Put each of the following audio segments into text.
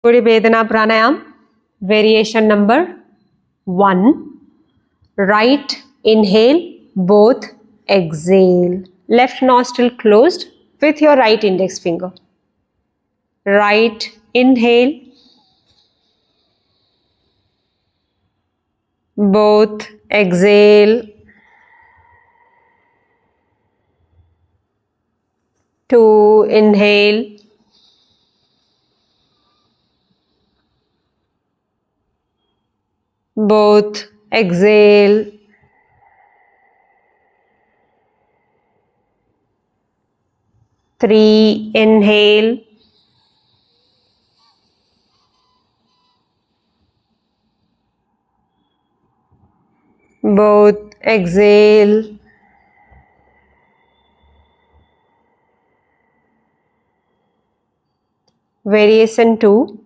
Surya Bhedana Pranayama Variation number 1. Right inhale, both exhale. Left nostril closed with your right index finger. Right inhale, both exhale. 2. Inhale, both exhale. 3. Inhale, both exhale. 2.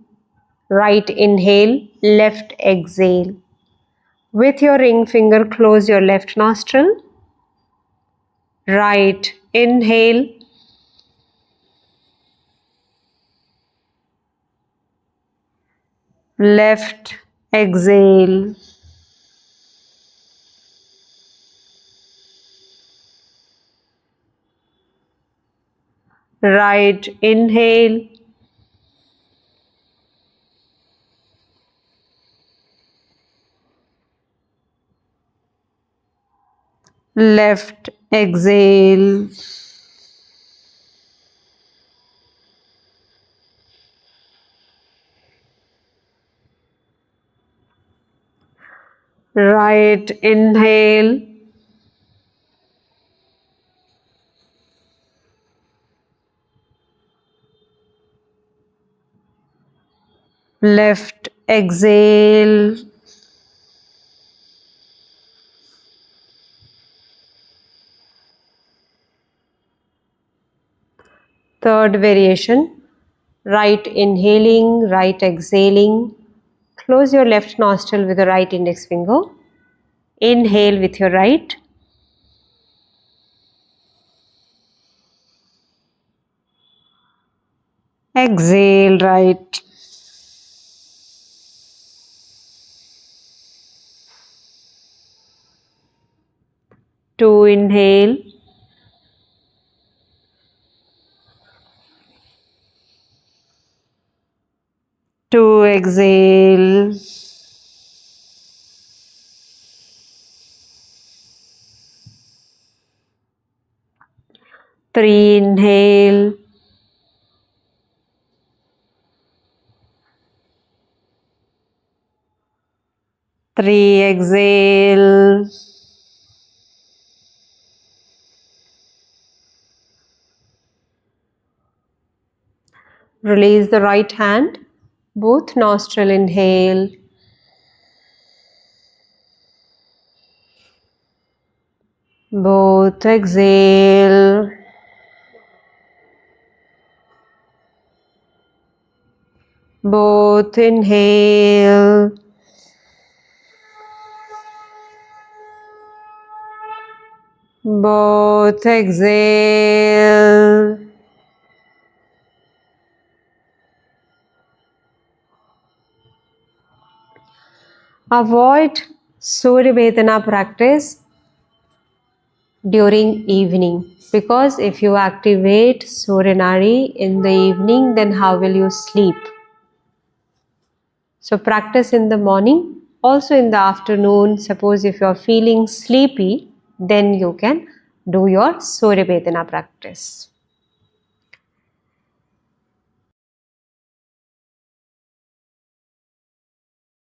Right inhale, left exhale. With your ring finger, close your left nostril. Right inhale, left exhale. Right inhale, left exhale. Right inhale, left exhale. Third variation, right inhaling, right exhaling. Close your left nostril with the right index finger. Inhale with your right. Exhale right. Two. Inhale. Two. Exhale. Three. Inhale. Three. Exhale. Release the right hand. Both nostril inhale. Both exhale. Both inhale. Both exhale. Avoid Surya Bhedana practice during evening, because if you activate Surya Nadi in the evening, then how will you sleep? So practice in the morning, also in the afternoon. Suppose if you are feeling sleepy, then you can do your Surya Bhedana practice.